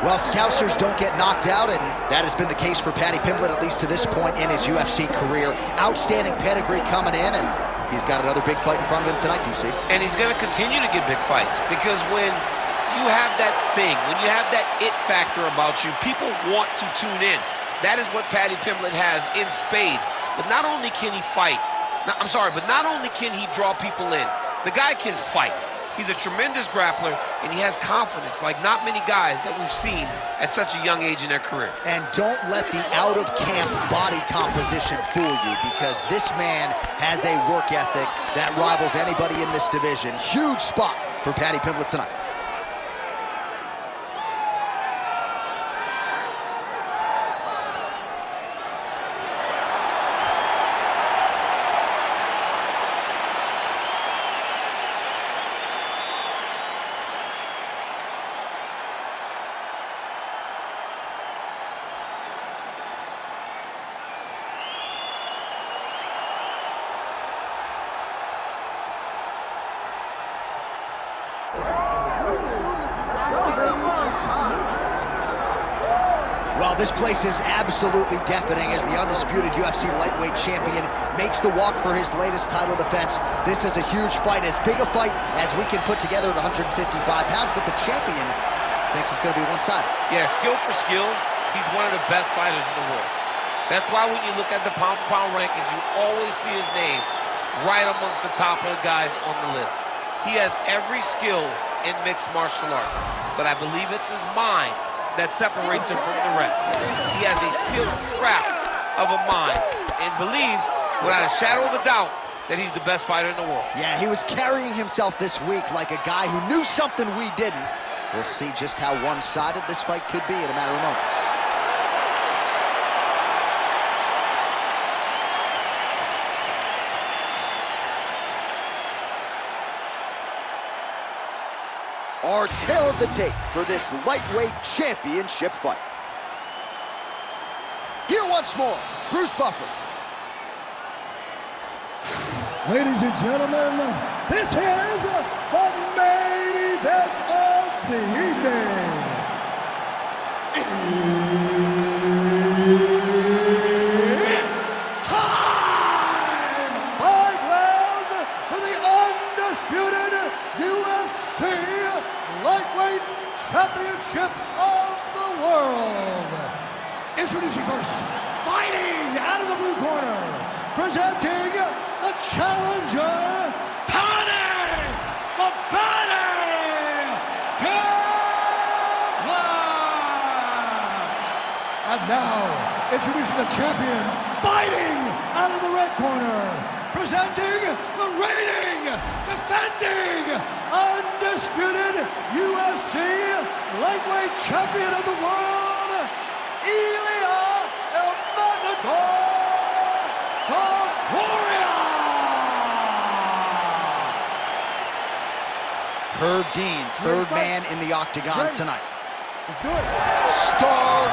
Well, Scousers don't get knocked out, and that has been the case for Paddy Pimblett, at least to this point in his UFC career. Outstanding pedigree coming in, and he's got another big fight in front of him tonight, DC. And he's going to continue to get big fights, because when you have that thing, when you have that it factor about you, people want to tune in. That is what Paddy Pimblett has in spades. But not only can he fight, but not only can he draw people in, the guy can fight. He's a tremendous grappler, and he has confidence like not many guys that we've seen at such a young age in their career. And don't let the out-of-camp body composition fool you, because this man has a work ethic that rivals anybody in this division. Huge spot for Paddy Pimblett tonight. Well, this place is absolutely deafening as the undisputed UFC lightweight champion makes the walk for his latest title defense. This is a huge fight, as big a fight as we can put together at 155 pounds, but the champion thinks it's going to be one-sided. Yeah, skill for skill, he's one of the best fighters in the world. That's why when you look at the pound-for-pound rankings, you always see his name right amongst the top of the guys on the list. He has every skill in mixed martial arts, but I believe it's his mind that separates him from the rest. He has a skill trap of a mind and believes, without a shadow of a doubt, that he's the best fighter in the world. Yeah, he was carrying himself this week like a guy who knew something we didn't. We'll see just how one-sided this fight could be in a matter of moments. Our tail of the tape for this lightweight championship fight. Here once more, Bruce Buffer. Ladies and gentlemen, this is the main event of the evening. It's time! 5 rounds for the undisputed UFC Lightweight Championship of the world. Introducing first, fighting out of the blue corner, presenting the challenger, Paddy Pimblett. And now, introducing the champion, fighting out of the red corner, presenting the reigning, defending, undisputed UFC lightweight champion of the world, Ilia Topuria. Herb Dean, third man in the octagon tonight. Let's do it. Star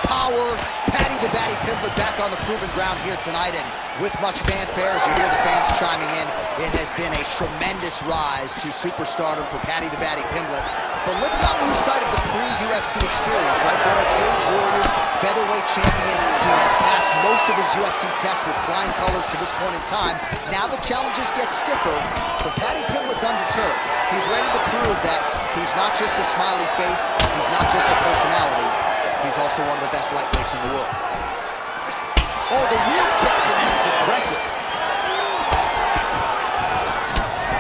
power, Paddy the Baddy Pimblett back on the proven ground here tonight, and with much fanfare as you hear the fans chiming in, it has been a tremendous rise to superstardom for Paddy the Baddy Pimblett. But let's not lose sight of the pre-UFC experience, right? Former Cage Warriors, featherweight champion. He has passed most of his UFC tests with flying colors to this point in time. Now the challenges get stiffer, but Paddy Pimblett's undeterred. He's ready to prove that he's not just a smiley face, he's not just a personality, he's also one of the best lightweights in the world. Oh, the rear kick connects, impressive.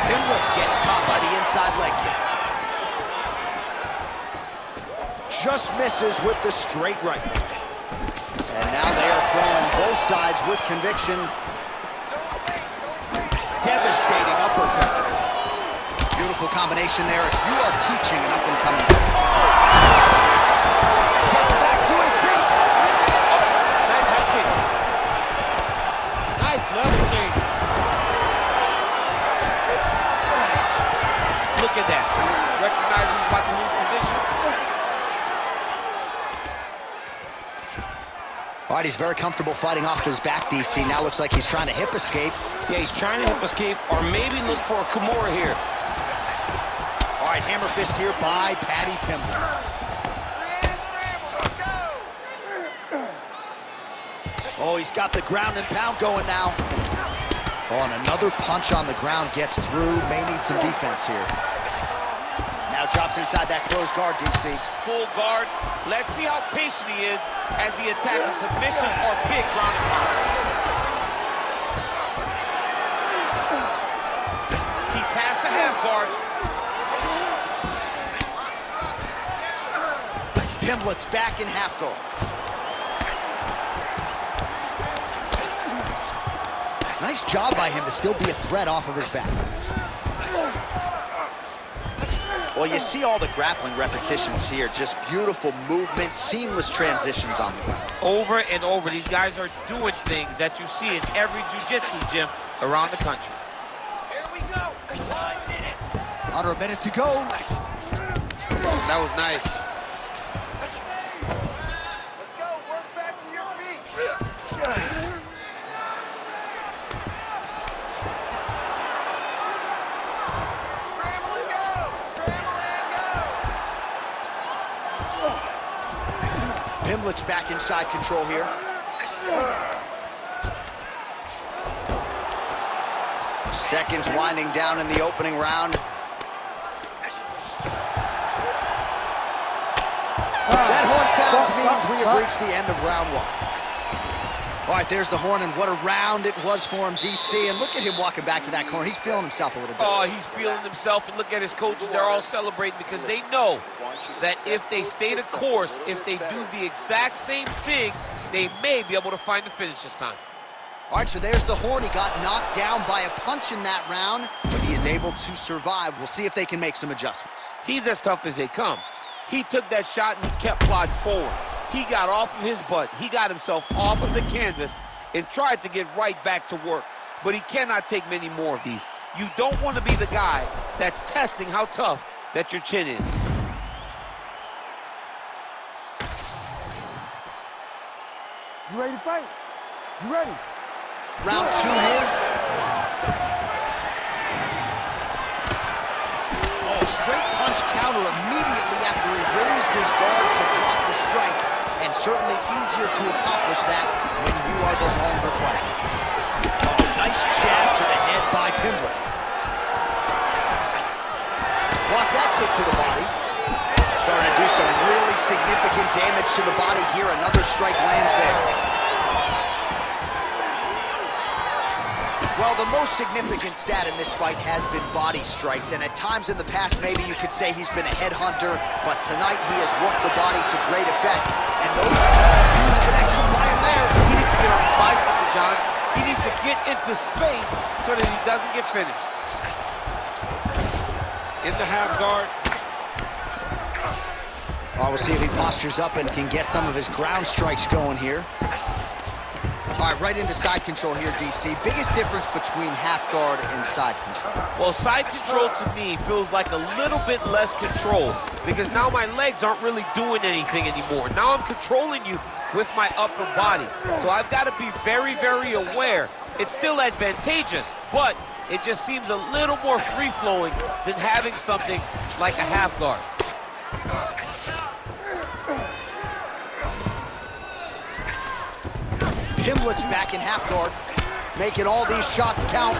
Pimblett gets caught by the inside leg kick. Just misses with the straight right. And now they are throwing both sides with conviction. Devastating uppercut. Beautiful combination there. If you are teaching an up-and-coming gets back to his feet. Nice head kick. Nice level change. Look at that. Recognize he's about to lose position. All right, he's very comfortable fighting off his back, DC. Now looks like he's trying to hip escape. Yeah, he's trying to hip escape or maybe look for a Kimura here. right, hammer fist here by Paddy Pimblett. Oh, he's got the ground and pound going now. Oh, and another punch on the ground gets through. May need some defense here. Now drops inside that closed guard, DC. Full guard. Let's see how patient he is as he attacks a submission or big ground and pound. He passed the half guard. Pimblett's back in half guard. Nice job by him to still be a threat off of his back. Well, you see all the grappling repetitions here. Just beautiful movement, seamless transitions on the ground. Over and over, these guys are doing things that you see in every jiu-jitsu gym around the country. Here we go. 1 minute. Under a minute to go. That was nice. Let's go. Work back to your feet. Pimblett's back inside control here. Seconds winding down in the opening round. That horn sounds means we have reached the end of round 1. All right, there's the horn, and what a round it was for him, DC. And look at him walking back to that corner. He's feeling himself a little bit. Oh, he's feeling himself, and look at his coaches. They're all celebrating because they know that if they stay the course, if they do the exact same thing, they may be able to find the finish this time. All right, so there's the horn. He got knocked down by a punch in that round, but he is able to survive. We'll see if they can make some adjustments. He's as tough as they come. He took that shot and he kept plodding forward. He got off of his butt. He got himself off of the canvas and tried to get right back to work. But he cannot take many more of these. You don't want to be the guy that's testing how tough that your chin is. You ready to fight? You ready? Round 2 here. Oh, straight punch counter immediately after he raised his guard to block the strike. And certainly easier to accomplish that when you are the longer fighter. Oh, nice jab to the head by Pimblett. Block that kick to the body. Starting to do some really significant damage to the body here. Another strike lands there. Well, the most significant stat in this fight has been body strikes, and at times in the past, maybe you could say he's been a headhunter, but tonight he has worked the body to great effect, and those huge connection by him there. He needs to get on the bicycle, John. He needs to get into space so that he doesn't get finished. In the half guard. Well, we'll see if he postures up and can get some of his ground strikes going here. All right, right into side control here, DC. Biggest difference between half guard and side control? Well, side control to me feels like a little bit less control because now my legs aren't really doing anything anymore. Now I'm controlling you with my upper body. So I've got to be very, very aware. It's still advantageous, but it just seems a little more free-flowing than having something like a half guard. Pimblett's back in half guard, making all these shots count.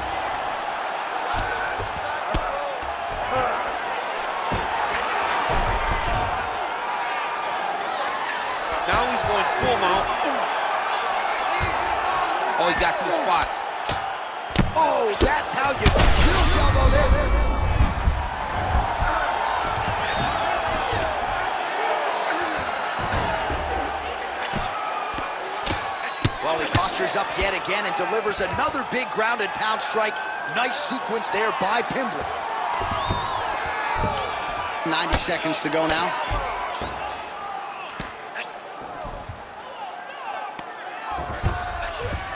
Now he's going full mount. Oh, he got to the spot. Oh, that's how you kill elbow. Well, he postures up yet again and delivers another big ground and pound strike. Nice sequence there by Pimblett. 90 seconds to go now.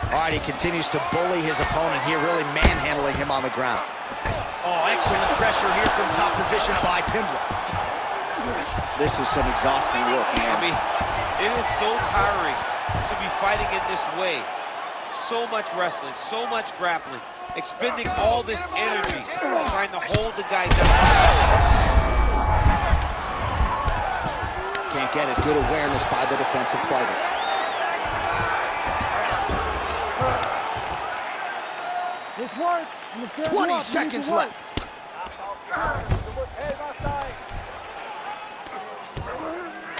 All right, he continues to bully his opponent here, really manhandling him on the ground. Oh, excellent pressure here from top position by Pimblett. This is some exhausting work, man. I mean, it is so tiring to be fighting in this way. So much wrestling, so much grappling, expending all this energy trying to hold the guy down. get it. Good awareness by the defensive fighter. This work. 20 seconds left.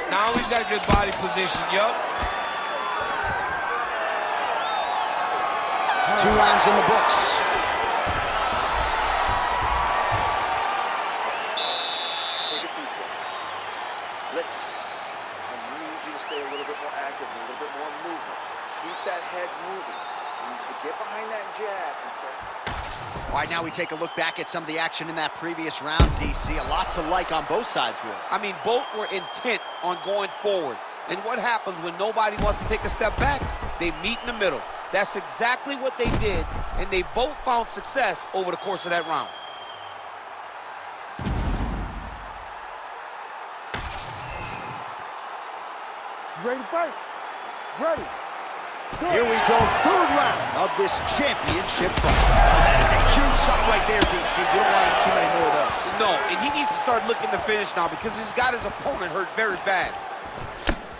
Now he's got a good body position, yup. 2 rounds in the books. Take a seat. Listen, I need you to stay a little bit more active, a little bit more movement. Keep that head moving. I need you to get behind that jab and start. All right, now we take a look back at some of the action in that previous round, DC. A lot to like on both sides here. I mean, both were intent on going forward. And what happens when nobody wants to take a step back? They meet in the middle. That's exactly what they did, and they both found success over the course of that round. You ready to fight? Ready. Here we go, 3rd round of this championship fight. Oh, that is a huge shot right there, DC. You don't want to eat too many more of those. No, and he needs to start looking to finish now because he's got his opponent hurt very bad.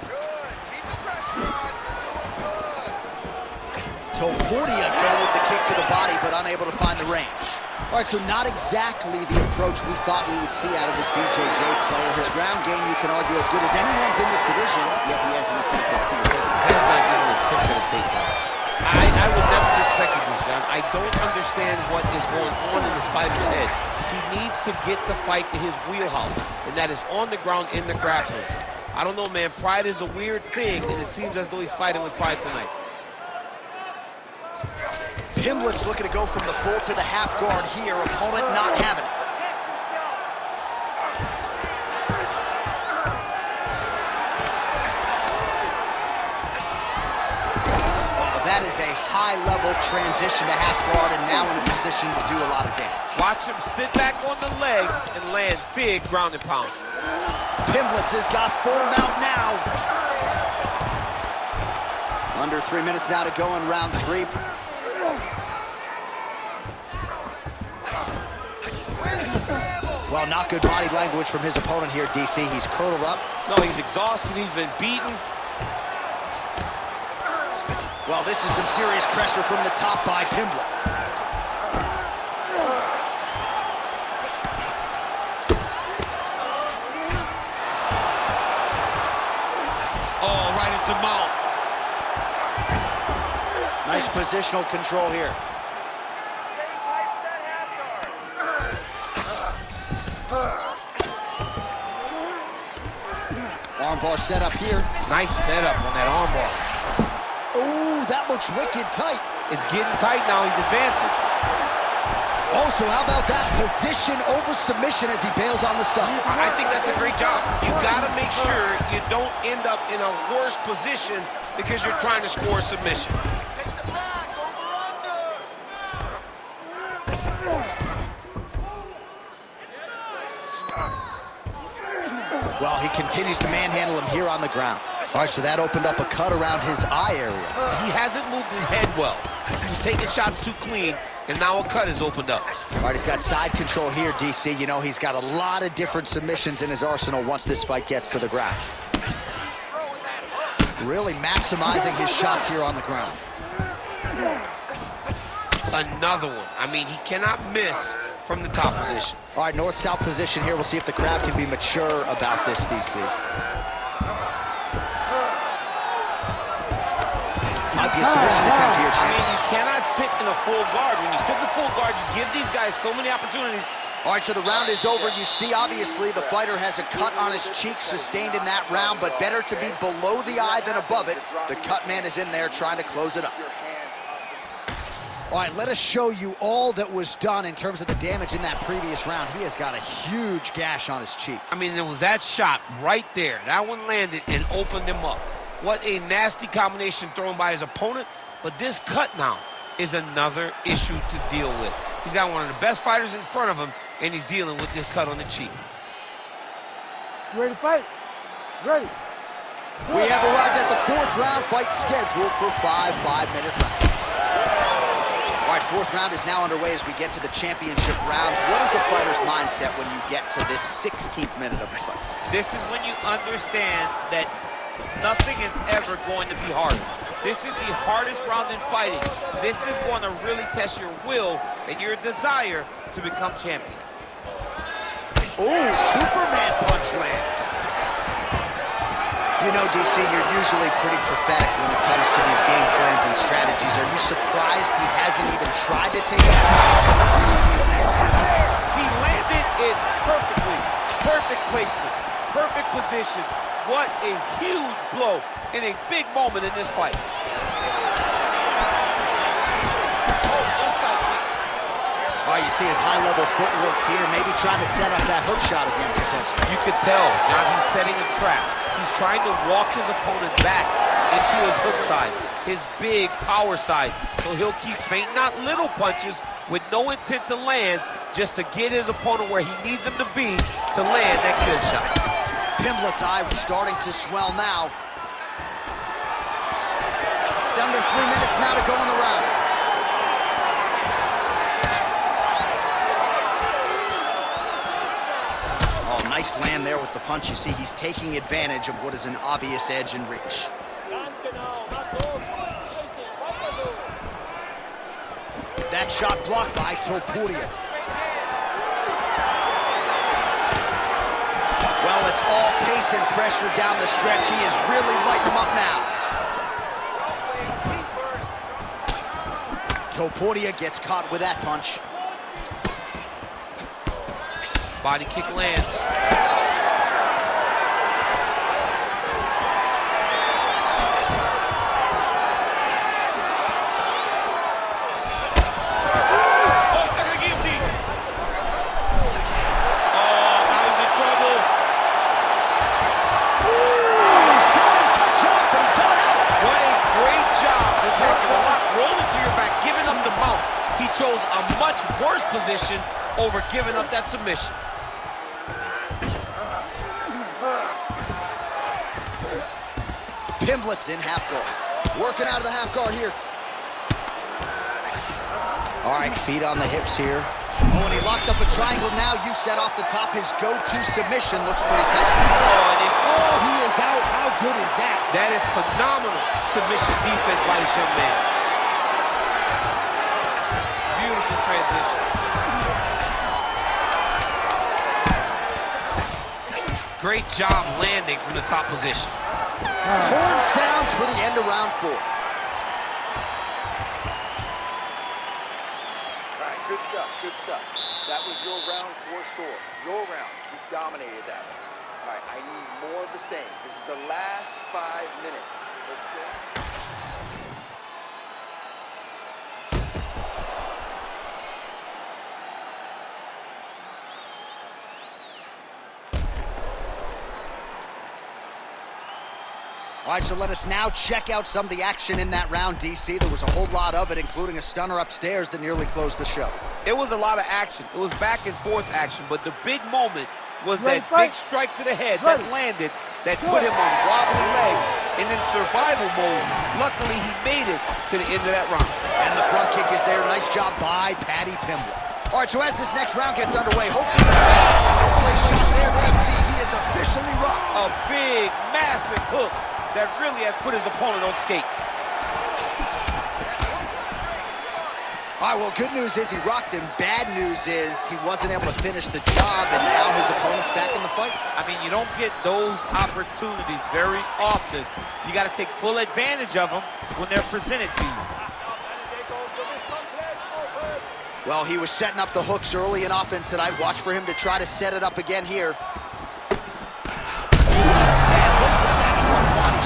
Good. Keep the pressure on. You're doing good. Topuria going with the kick to the body, but unable to find the range. All right, so not exactly the approach we thought we would see out of this BJJ player. His ground game, you can argue, as good as anyone's in this division, yet he has an attempt to see his head. That's not even an attempt at a takedown. I would never have expected this, John. I don't understand what is going on in this fighter's head. He needs to get the fight to his wheelhouse, and that is on the ground in the grappling. I don't know, man. Pride is a weird thing, and it seems as though he's fighting with pride tonight. Pimblett's looking to go from the full to the half guard here. Opponent not having it. Oh, that is a high-level transition to half guard, and now in a position to do a lot of damage. Watch him sit back on the leg and land big ground and pound. Pimblett has got full mount now. Under 3 minutes now to go in round 3. Well, not good body language from his opponent here, DC. He's curled up. No, he's exhausted. He's been beaten. Well, this is some serious pressure from the top by Pimblett. Oh, right into mount. Nice positional control here. Armbar set up here. Nice setup on that armbar. Oh, that looks wicked tight. It's getting tight now. He's advancing. Also, how about that position over submission as he bails on the sub? I think that's a great job. You got to make sure you don't end up in a worse position because you're trying to score a submission. Take the back, over under. Well, he continues to manhandle him here on the ground. All right, so that opened up a cut around his eye area. He hasn't moved his head well. He was taking shots too clean, and now a cut has opened up. All right, he's got side control here, DC. You know, he's got a lot of different submissions in his arsenal once this fight gets to the ground. Really maximizing his shots here on the ground. Another one. I mean, he cannot miss from the top position. All right, north-south position here. We'll see if the crowd can be mature about this, DC. Might be a submission attempt here, I champ. mean, you cannot sit in a full guard. When you sit in the full guard, you give these guys so many opportunities. All right, so the round is over. You see, obviously, the fighter has a cut on his cheek sustained in that round, but better to be below the eye than above it. The cut man is in there trying to close it up. All right, let us show you all that was done in terms of the damage in that previous round. He has got a huge gash on his cheek. I mean, there was that shot right there. That one landed and opened him up. What a nasty combination thrown by his opponent. But this cut now is another issue to deal with. He's got one of the best fighters in front of him, and he's dealing with this cut on the cheek. You ready to fight? Ready. We have arrived at the 4th round, fight scheduled for 5 5-minute rounds. All right, 4th round is now underway as we get to the championship rounds. What is a fighter's mindset when you get to this 16th minute of the fight? This is when you understand that nothing is ever going to be harder. This is the hardest round in fighting. This is going to really test your will and your desire to become champion. Ooh, Superman punch lands. You know, DC, you're usually pretty prophetic when it comes to these game plans and strategies. Are you surprised he hasn't even tried to take it? He landed it perfectly. Perfect placement. Perfect position. What a huge blow in a big moment in this fight. Oh, you see his high-level footwork here, maybe trying to set up that hook shot again potentially. You could tell, John, he's setting a trap. He's trying to walk his opponent back into his hook side, his big power side. So he'll keep feinting out little punches with no intent to land, just to get his opponent where he needs him to be to land that kill shot. Pimblett's eye was starting to swell now. Under 3 minutes now to go in the round. Oh, nice land there with the punch. You see, he's taking advantage of what is an obvious edge and reach. That shot blocked by Topuria. Well, it's all pace and pressure down the stretch. He is really lighting them up now. Topuria gets caught with that punch. Body kick lands. Oh, he's stuck in the guillotine. Oh, now he's in trouble. Ooh, sorry to cut short, but he got out. What a great job attacking the lock, rolling to your back, giving up the mount. He chose a much worse position over giving up that submission. Pimblett's in half guard. Working out of the half guard here. All right, feet on the hips here. Oh, and he locks up a triangle now. You set off the top. His go-to submission looks pretty tight to me. Oh, he is out. How good is that? That is phenomenal submission defense by this young man. Beautiful transition. Great job landing from the top position. Horn sounds for the end of round 4. All right, good stuff, good stuff. That was your round for sure. Your round. You dominated that one. All right, I need more of the same. This is the last 5 minutes. Let's go. All right, so let us now check out some of the action in that round, DC. There was a whole lot of it, including a stunner upstairs that nearly closed the show. It was a lot of action. It was back and forth action, but the big moment was that big strike to the head that landed, that put him on wobbly legs, and in survival mode, luckily he made it to the end of that round. And the front kick is there. Nice job by Paddy Pimblett. All right, so as this next round gets underway, hopefully shot there, DC. He is officially rocked. A big, massive hook that really has put his opponent on skates. All right, well, good news is he rocked him. Bad news is he wasn't able to finish the job, and now his opponent's back in the fight. I mean, you don't get those opportunities very often. You got to take full advantage of them when they're presented to you. Well, he was setting up the hooks early and often tonight. Watch for him to try to set it up again here.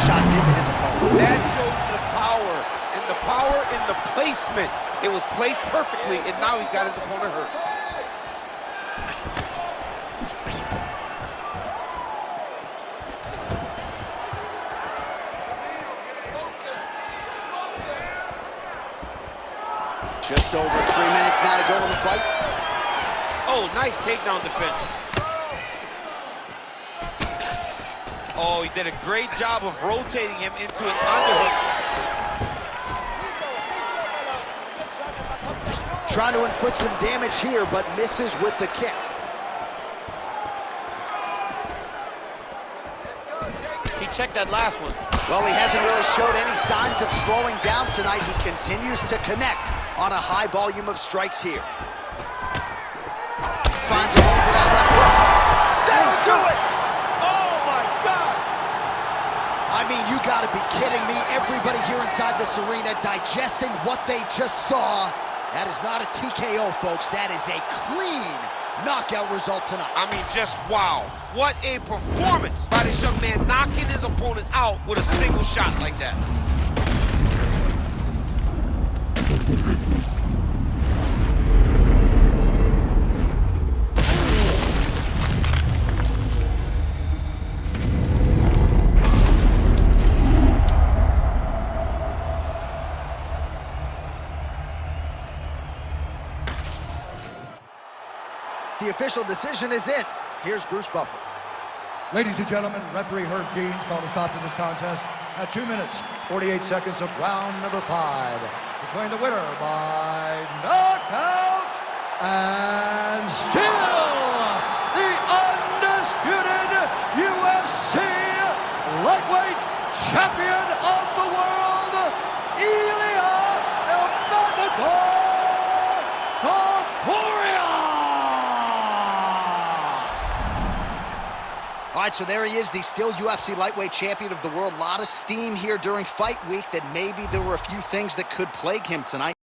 Shot into his opponent. That shows the power, and the power in the placement. It was placed perfectly, and now he's got his opponent hurt. Just over 3 minutes now to go in the fight. Oh, nice takedown defense. Oh, he did a great job of rotating him into an underhook. Trying to inflict some damage here, but misses with the kick. check that last one. Well, he hasn't really showed any signs of slowing down tonight. He continues to connect on a high volume of strikes here. Finds a home for that left hook. That'll do it! Oh, my God! I mean, you gotta be kidding me. Everybody here inside this arena digesting what they just saw. That is not a TKO, folks. That is a clean knockout result tonight. I mean, just wow. What a performance by this young man, knocking his opponent out with a single shot like that. The official decision is in. Here's Bruce Buffer. Ladies and gentlemen, referee Herb Deans called a stop to this contest at 2 minutes, 48 seconds of round number 5. Declaring the winner by knockout and still the undisputed UFC lightweight champion of the world, Ilia Topuria. All right, so there he is, the still UFC lightweight champion of the world. A lot of steam here during fight week that maybe there were a few things that could plague him tonight.